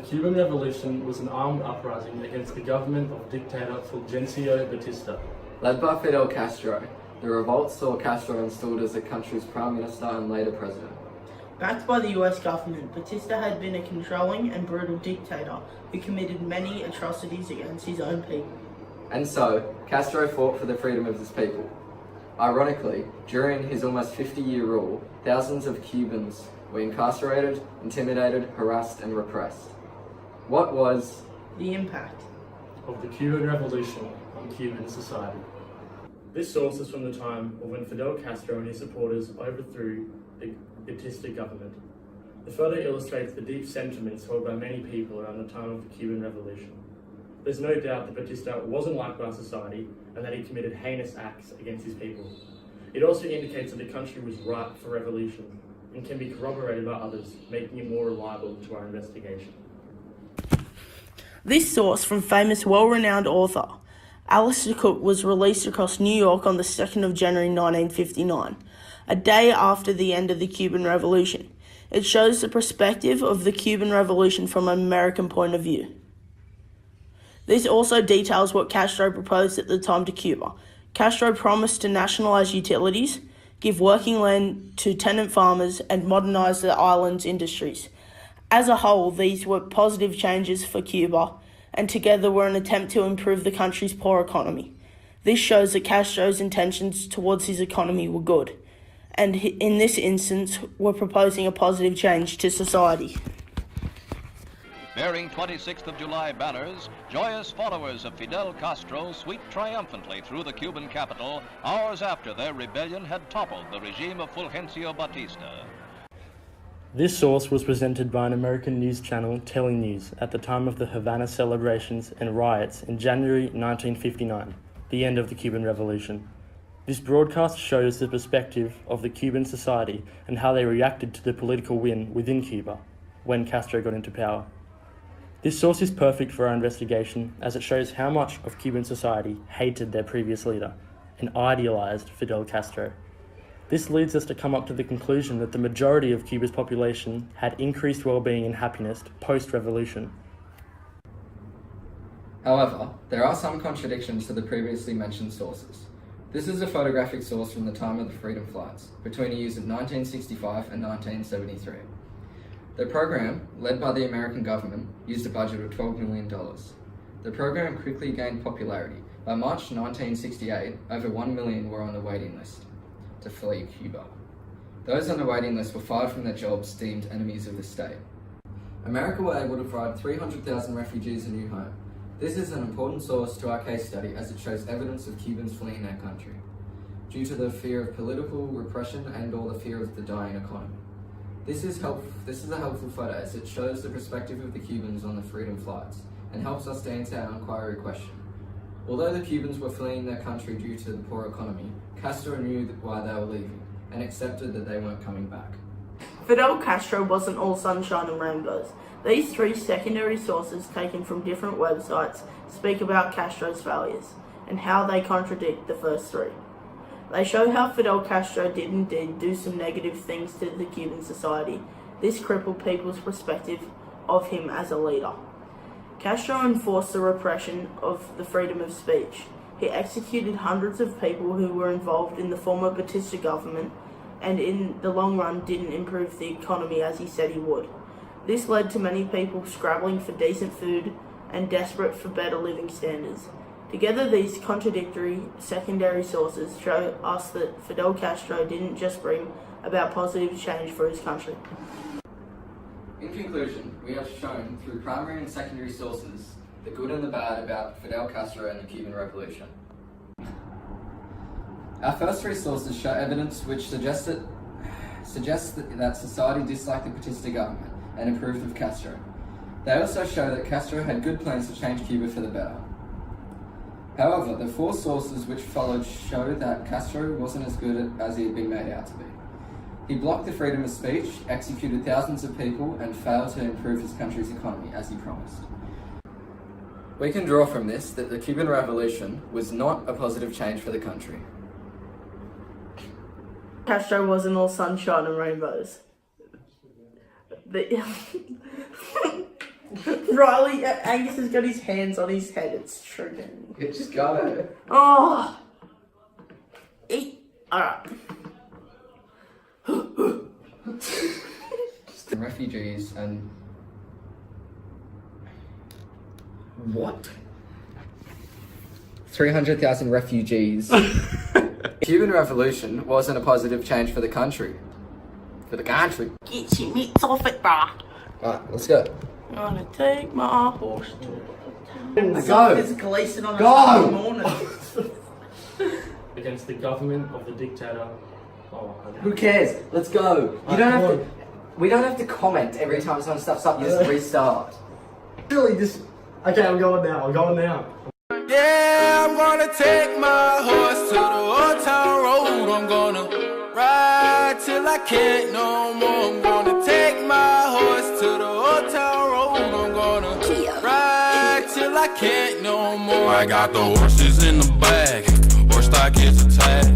Cuban Revolution was an armed uprising against the government of dictator Fulgencio Batista. Led by Fidel Castro, the revolt saw Castro installed as the country's prime minister and later president. Backed by the US government, Batista had been a controlling and brutal dictator who committed many atrocities against his own people. And so, Castro fought for the freedom of his people. Ironically, during his almost 50-year rule, thousands of Cubans were incarcerated, intimidated, harassed, and repressed. What was the impact of the Cuban Revolution on Cuban society? This source is from the time of when Fidel Castro and his supporters overthrew the Batista government. The photo illustrates the deep sentiments held by many people around the time of the Cuban Revolution. There's no doubt that Batista wasn't liked by society and that he committed heinous acts against his people. It also indicates that the country was ripe for revolution and can be corroborated by others, making it more reliable to our investigation. This source from famous, well-renowned author Alistair Cooke was released across New York on the 2nd of January 1959, a day after the end of the Cuban Revolution. It shows the perspective of the Cuban Revolution from an American point of view. This also details what Castro proposed at the time to Cuba. Castro promised to nationalize utilities, give working land to tenant farmers, and modernize the island's industries. As a whole, these were positive changes for Cuba, and together were an attempt to improve the country's poor economy. This shows that Castro's intentions towards his economy were good, and in this instance were proposing a positive change to society. Bearing 26th of July banners, joyous followers of Fidel Castro sweep triumphantly through the Cuban capital hours after their rebellion had toppled the regime of Fulgencio Batista. This source was presented by an American news channel, Telenews, at the time of the Havana celebrations and riots in January 1959, the end of the Cuban Revolution. This broadcast shows the perspective of the Cuban society and how they reacted to the political win within Cuba when Castro got into power. This source is perfect for our investigation as it shows how much of Cuban society hated their previous leader and idealized Fidel Castro. This leads us to come up to the conclusion that the majority of Cuba's population had increased well-being and happiness post-revolution. However, there are some contradictions to the previously mentioned sources. This is a photographic source from the time of the Freedom Flights, between the years of 1965 and 1973. The program, led by the American government, used a budget of $12 million. The program quickly gained popularity. By March 1968, over 1 million were on the waiting list to flee Cuba. Those on the waiting list were fired from their jobs, deemed enemies of the state. America were able to provide 300,000 refugees a new home. This is an important source to our case study as it shows evidence of Cubans fleeing their country, due to the fear of political repression and or the fear of the dying economy. This is a helpful photo as it shows the perspective of the Cubans on the Freedom Flights and helps us to answer our inquiry question. Although the Cubans were fleeing their country due to the poor economy, Castro knew why they were leaving and accepted that they weren't coming back. Fidel Castro wasn't all sunshine and rainbows. These three secondary sources taken from different websites speak about Castro's failures and how they contradict the first three. They show how Fidel Castro did indeed do some negative things to the Cuban society. This crippled people's perspective of him as a leader. Castro enforced the repression of the freedom of speech. He executed hundreds of people who were involved in the former Batista government and in the long run didn't improve the economy as he said he would. This led to many people scrabbling for decent food and desperate for better living standards. Together, these contradictory secondary sources show us that Fidel Castro didn't just bring about positive change for his country. In conclusion, we have shown through primary and secondary sources the good and the bad about Fidel Castro and the Cuban Revolution. Our first three sources show evidence which suggests that society disliked the Batista government and approved of Castro. They also show that Castro had good plans to change Cuba for the better. However, the four sources which followed show that Castro wasn't as good as he had been made out to be. He blocked the freedom of speech, executed thousands of people, and failed to improve his country's economy as he promised. We can draw from this that the Cuban Revolution was not a positive change for the country. Castro wasn't all sunshine and rainbows. Riley, Angus has got his hands on his head. It's triggering. You just go. Oh. Eat. Alright. Refugees and... What? 300,000 refugees. Cuban Revolution wasn't a positive change for the country. Get your mitts off it, brah. Alright, let's go. I'm gonna take my horse to Let's go. It's Gleason on a Go. Sunday morning. Against the government of the dictator. Oh, Who cares? Let's go. You don't have to... We don't have to comment every time someone stuffs up. You just restart. Really, this... Okay, I'm going now. Yeah, I'm gonna take my horse to the old town road. I'm gonna ride till I can't no more. I'm gonna take my horse to the old town road. I'm gonna ride till I can't no more. I got the horses in the bag, horse stock is attached.